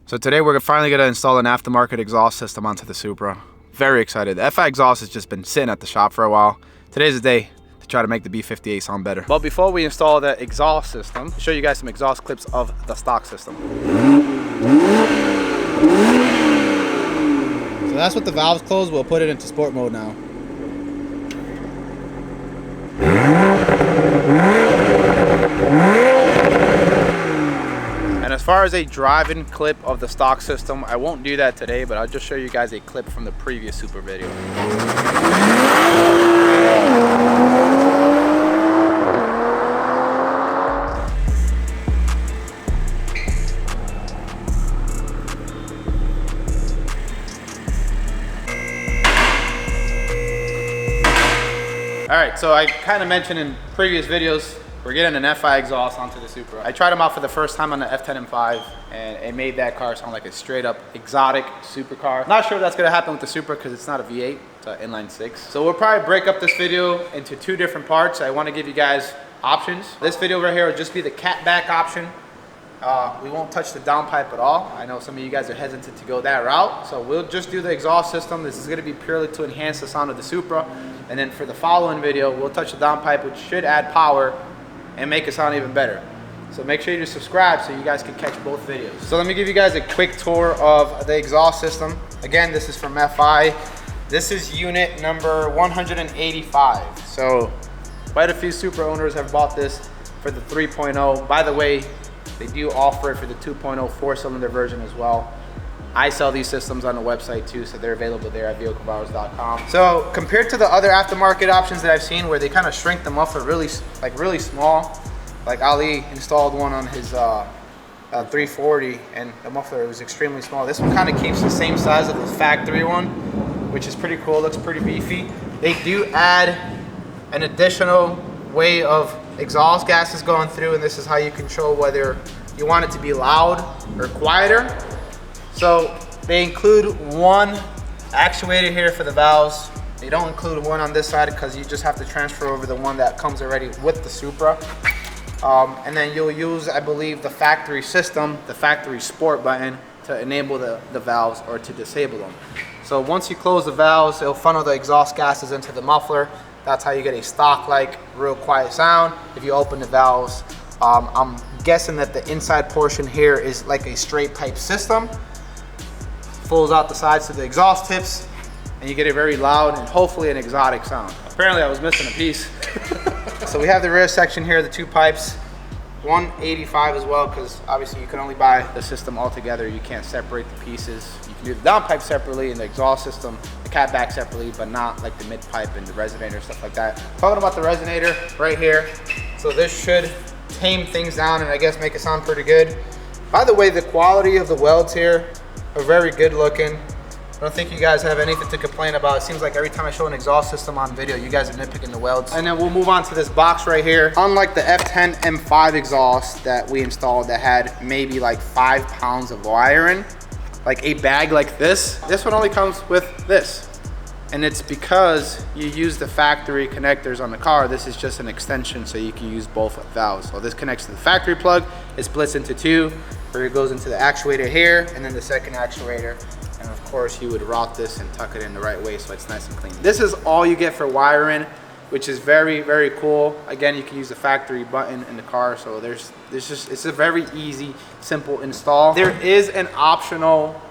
So today we're finally going to install an aftermarket exhaust system onto the Supra. Very excited. The FI exhaust has just been sitting at the shop for a while. Today's the day to try to make the B58 sound better. But before we install the exhaust system, I'll show you guys some exhaust clips of the stock system. So that's with the valves closed. We'll put it into sport mode now. And as far as a drive-in clip of the stock system, I won't do that today, but I'll just show you guys a clip from the previous Supra video. All right, so I kind of mentioned in previous videos, we're getting an FI exhaust onto the Supra. I tried them out for the first time on the F10 M5, and it made that car sound like a straight up exotic supercar. Not sure if that's gonna happen with the Supra because it's not a V8, it's an inline six. So we'll probably break up this video into two different parts. I wanna give you guys options. This video right here will just be the catback option. We won't touch the downpipe at all. I know some of you guys are hesitant to go that route, so we'll just do the exhaust system. This is gonna be purely to enhance the sound of the Supra. And then for the following video, we'll touch the downpipe, which should add power and make it sound even better. So make sure you subscribe so you guys can catch both videos. So let me give you guys a quick tour of the exhaust system. Again, this is from FI. This is unit number 185. So quite a few Supra owners have bought this for the 3.0. By the way, they do offer it for the 2.0 4-cylinder version as well. I sell these systems on the website too, so they're available there at vehiclebowers.com. So compared to the other aftermarket options that I've seen where they kind of shrink the muffler really small, like Ali installed one on his 340 and the muffler was extremely small. This one kind of keeps the same size of the factory one, which is pretty cool, looks pretty beefy. They do add an additional way of exhaust gases going through, and this is how you control whether you want it to be loud or quieter. So they include one actuator here for the valves. They don't include one on this side because you just have to transfer over the one that comes already with the Supra. And then you'll use, I believe, the factory system, the factory sport button to enable the valves or to disable them. So once you close the valves, it'll funnel the exhaust gases into the muffler. That's how you get a stock-like, real quiet sound. If you open the valves, I'm guessing that the inside portion here is like a straight pipe system. Pulls out the sides to the exhaust tips, and you get a very loud and hopefully an exotic sound. Apparently I was missing a piece. So we have the rear section here, the two pipes, 185 as well, because obviously you can only buy the system all together. You can't separate the pieces. You can do the downpipe separately and the exhaust system, the catback separately, but not like the mid pipe and the resonator, stuff like that. Talking about the resonator right here. So this should tame things down and I guess make it sound pretty good. By the way, the quality of the welds here are very good looking. I don't think you guys have anything to complain about. It seems like every time I show an exhaust system on video, you guys are nitpicking the welds. And then we'll move on to this box right here. Unlike the F10 M5 exhaust that we installed that had maybe like 5 pounds of wiring, like a bag like this one only comes with this. And it's because you use the factory connectors on the car. This is just an extension so you can use both valves. So this connects to the factory plug. It splits into two, where it goes into the actuator here and then the second actuator. And of course you would route this and tuck it in the right way so it's nice and clean. This is all you get for wiring, which is very, very cool. Again, you can use the factory button in the car. So it's a very easy, simple install. There is an optional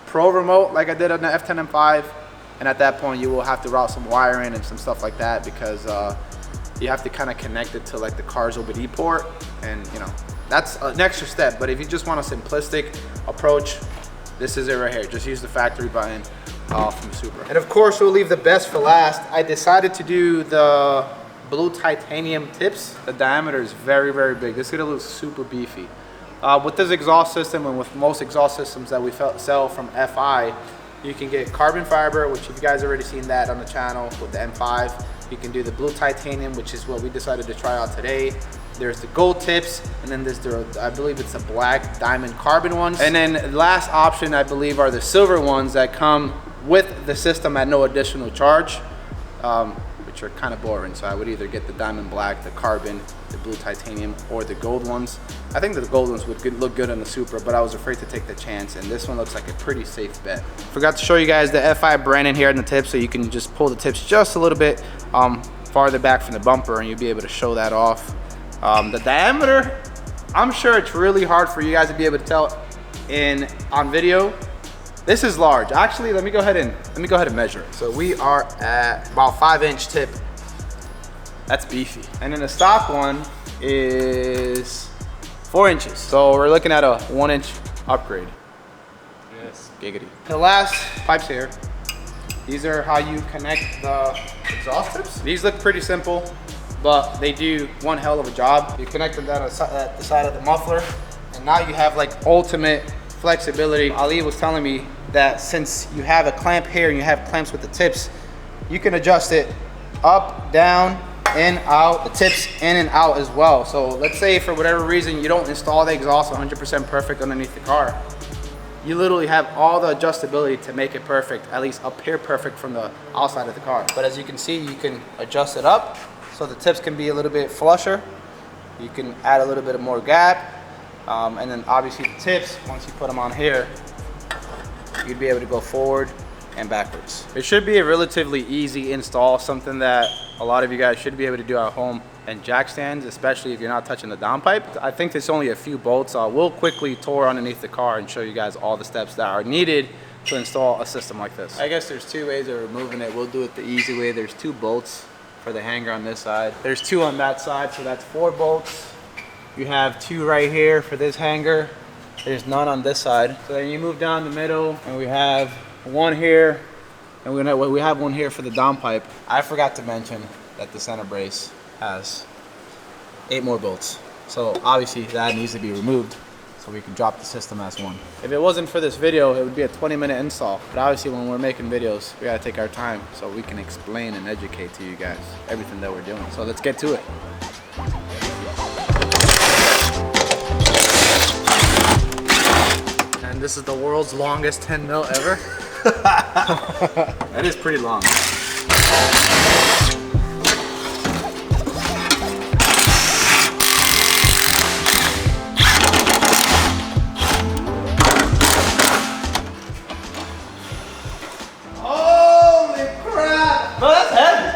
Pro remote like I did on the F10 M5. And at that point you will have to route some wiring and some stuff like that because you have to kind of connect it to like the car's OBD port, and you know, that's an extra step. But if you just want a simplistic approach, this is it right here. Just use the factory button from Supra. And of course we'll leave the best for last. I decided to do the blue titanium tips. The diameter is very, very big. This is gonna look super beefy. With this exhaust system and with most exhaust systems that we sell from FI, you can get carbon fiber, which if you guys already seen that on the channel with the M5. You can do the blue titanium, which is what we decided to try out today. There's the gold tips, and then there's the, I believe it's the black diamond carbon ones. And then last option, I believe, are the silver ones that come with the system at no additional charge, which which are kind of boring. So I would either get the diamond black, the carbon, the blue titanium, or the gold ones. I think that the gold ones would look good on the Supra, but I was afraid to take the chance, and this one looks like a pretty safe bet. Forgot to show you guys the FI branding here on the tip, so you can just pull the tips just a little bit farther back from the bumper, and you'll be able to show that off. The diameter, I'm sure it's really hard for you guys to be able to tell on video. This is large. Actually, let me go ahead and measure it. So we are at about 5-inch tip. That's beefy. And then the stock one is 4 inches. So we're looking at a 1-inch upgrade. Yes. Giggity. The last pipes here. These are how you connect the exhaust tips. These look pretty simple, but they do one hell of a job. You connect them down at the side of the muffler, and now you have like ultimate flexibility. Ali was telling me that since you have a clamp here and you have clamps with the tips, you can adjust it up, down, in, out, the tips in and out as well. So let's say for whatever reason you don't install the exhaust 100% perfect underneath the car. You literally have all the adjustability to make it perfect, at least appear perfect from the outside of the car. But as you can see, you can adjust it up so the tips can be a little bit flusher. You can add a little bit of more gap. And then obviously the tips, once you put them on here, you'd be able to go forward and backwards. It should be a relatively easy install, something that a lot of you guys should be able to do at home. And jack stands, especially if you're not touching the downpipe. I think there's only a few bolts. We'll quickly tour underneath the car and show you guys all the steps that are needed to install a system like this. I guess there's 2 ways of removing it. We'll do it the easy way. There's 2 bolts for the hanger on this side. There's 2 on that side, so that's 4 bolts. You have 2 right here for this hanger. There's none on this side. So then you move down the middle, and we have 1 here, and we have 1 here for the downpipe. I forgot to mention that the center brace has 8 more bolts. So obviously that needs to be removed so we can drop the system as one. If it wasn't for this video, it would be a 20-minute install. But obviously when we're making videos, we gotta take our time so we can explain and educate to you guys everything that we're doing. So let's get to it. And this is the world's longest 10 mil ever. That is pretty long. Holy crap! Bro, that's heavy.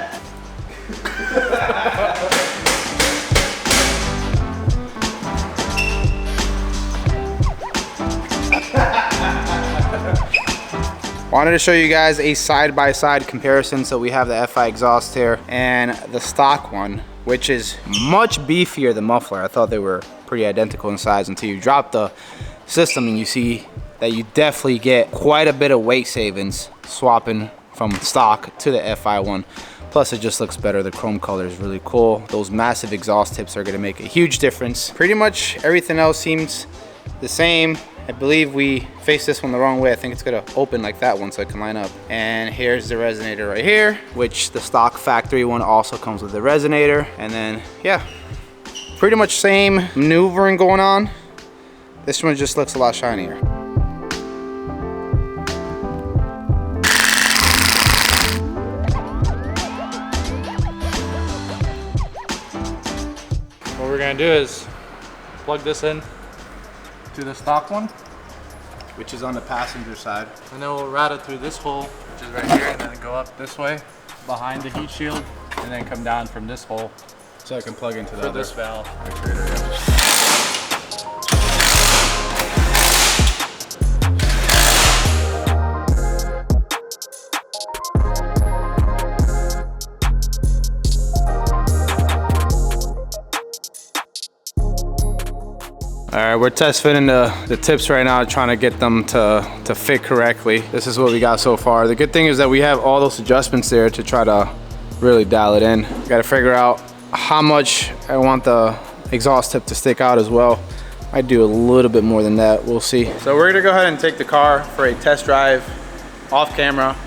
Wanted to show you guys a side-by-side comparison. So we have the FI exhaust here and the stock one, which is much beefier than muffler. I thought they were pretty identical in size until you drop the system and you see that you definitely get quite a bit of weight savings swapping from stock to the FI one. Plus it just looks better. The chrome color is really cool. Those massive exhaust tips are gonna make a huge difference. Pretty much everything else seems the same. I believe we faced this one the wrong way. I think it's gonna open like that one so it can line up. And here's the resonator right here, which the stock factory one also comes with the resonator. And then, yeah, pretty much same maneuvering going on. This one just looks a lot shinier. What we're gonna do is plug this in to the stock one, Which is on the passenger side. and then we'll route it through this hole, which is right here, and then go up this way behind the heat shield, and then come down from this hole So I can plug into the for other this valve. actuator, yeah. All right, we're test fitting the tips right now, trying to get them to fit correctly. This is what we got so far. The good thing is that we have all those adjustments there to try to really dial it in. Got to figure out how much I want the exhaust tip to stick out as well. I do a little bit more than that, we'll see. So we're gonna go ahead and take the car for a test drive off camera.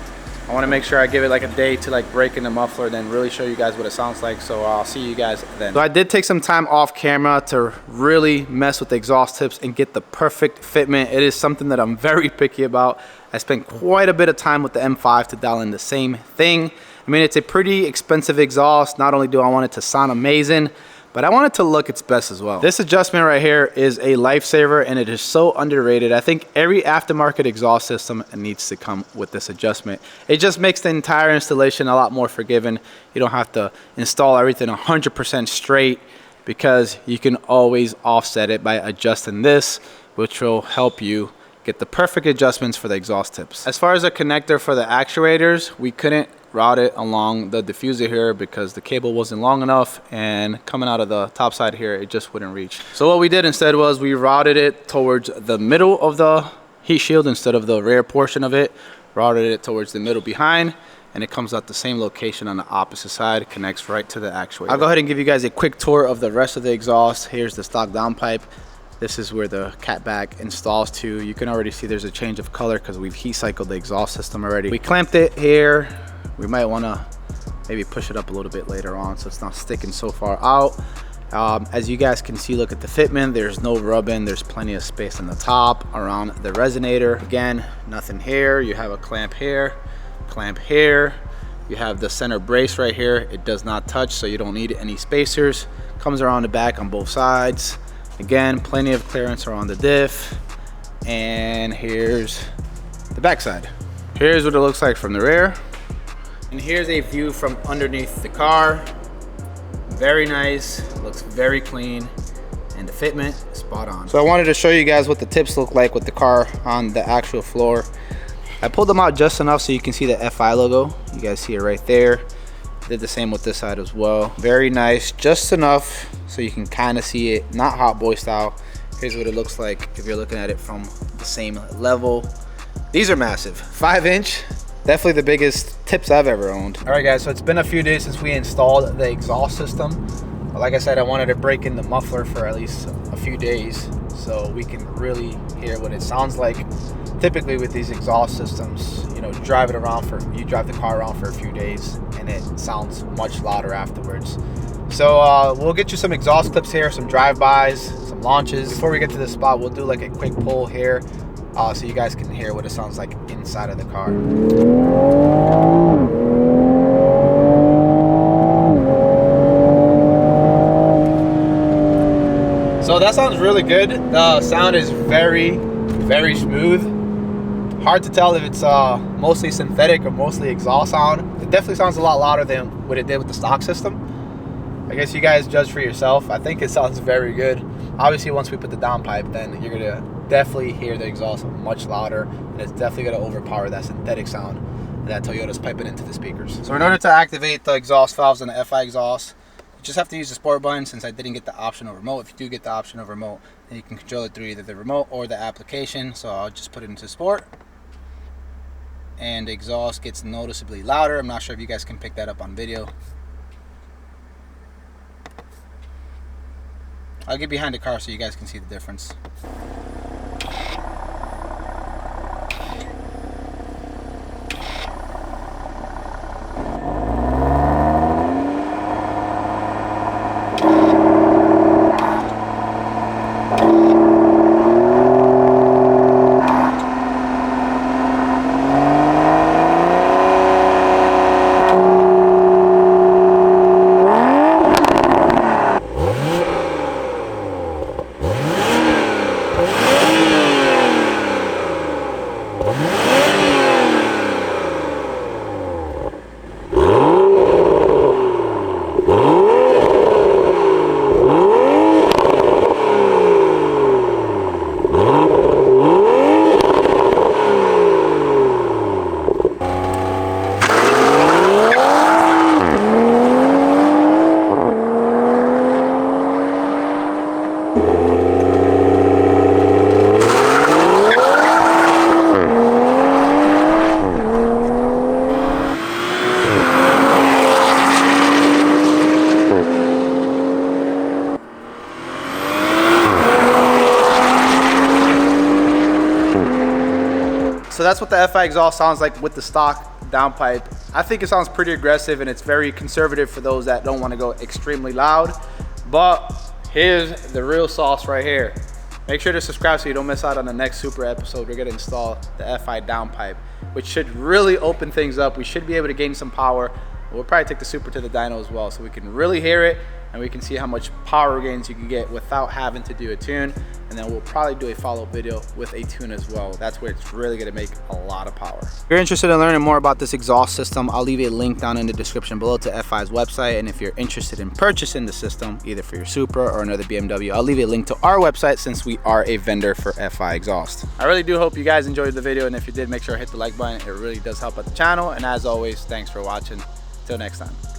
I want to make sure I give it like a day to like break in the muffler, then really show you guys what it sounds like. So I'll see you guys then. So I did take some time off camera to really mess with the exhaust tips and get the perfect fitment. It is something that I'm very picky about. I spent quite a bit of time with the M5 to dial in the same thing. I mean, it's a pretty expensive exhaust. Not only do I want it to sound amazing, but I want it to look its best as well. This adjustment right here is a lifesaver, and it is so underrated. I think every aftermarket exhaust system needs to come with this adjustment. It just makes the entire installation a lot more forgiving. You don't have to install everything 100% straight, because you can always offset it by adjusting this, which will help you get the perfect adjustments for the exhaust tips. As far as a connector for the actuators, we couldn't route it along the diffuser here because the cable wasn't long enough, and coming out of the top side here, it just wouldn't reach. So what we did instead was we routed it towards the middle of the heat shield instead of the rear portion of it. Routed it towards the middle behind, and it comes out the same location on the opposite side, connects right to the actuator. I'll go ahead and give you guys a quick tour of the rest of the exhaust. Here's the stock downpipe. This is where the catback installs to. You can already see there's a change of color because we've heat cycled the exhaust system already. We clamped it here. We might want to maybe push it up a little bit later on so it's not sticking so far out. As you guys can see, look at the fitment. There's no rubbing. There's plenty of space on the top around the resonator. Again, nothing here. You have a clamp here, clamp here. You have the center brace right here. It does not touch, so you don't need any spacers. Comes around the back on both sides. Again, plenty of clearance around the diff. And here's the back side. Here's what it looks like from the rear. And here's a view from underneath the car. Very nice, looks very clean, and the fitment is spot on. So I wanted to show you guys what the tips look like with the car on the actual floor. I pulled them out just enough so you can see the FI logo. You guys see it right there. Did the same with this side as well. Very nice, just enough so you can kind of see it, not hot boy style. Here's what it looks like if you're looking at it from the same level. These are massive, 5-inch. Definitely the biggest tips I've ever owned. All right guys, so it's been a few days since we installed the exhaust system. But like I said, I wanted to break in the muffler for at least a few days so we can really hear what it sounds like. Typically with these exhaust systems, you know, you drive the car around for a few days and it sounds much louder afterwards. So we'll get you some exhaust clips here, some drive-bys, some launches. Before we get to this spot, we'll do like a quick pull here. So you guys can hear what it sounds like inside of the car. So that sounds really good. The sound is very, very smooth. Hard to tell if it's mostly synthetic or mostly exhaust sound. It definitely sounds a lot louder than what it did with the stock system. I guess you guys judge for yourself. I think it sounds very good. Obviously, once we put the downpipe, then you're gonna definitely hear the exhaust much louder, and it's definitely gonna overpower that synthetic sound that Toyota's piping into the speakers. So in order to activate the exhaust valves on the FI exhaust, you just have to use the sport button. Since I didn't get the option of remote, if you do get the option of remote, then you can control it through either the remote or the application. So I'll just put it into sport, and the exhaust gets noticeably louder. I'm not sure if you guys can pick that up on video. I'll get behind the car so you guys can see the difference. So that's what the FI exhaust sounds like with the stock downpipe. I think it sounds pretty aggressive, and it's very conservative for those that don't want to go extremely loud. But here's the real sauce right here. Make sure to subscribe so you don't miss out on the next Supra episode. We're gonna install the FI downpipe, which should really open things up. We should be able to gain some power We'll probably take the Supra to the dyno as well, so we can really hear it and we can see how much power gains you can get without having to do a tune. And then we'll probably do a follow-up video with a tune as well. That's where it's really gonna make a lot of power. If you're interested in learning more about this exhaust system, I'll leave a link down in the description below to FI's website. And if you're interested in purchasing the system, either for your Supra or another BMW, I'll leave a link to our website since we are a vendor for FI exhaust. I really do hope you guys enjoyed the video, and if you did, make sure to hit the like button. It really does help out the channel. And as always, thanks for watching. Till next time.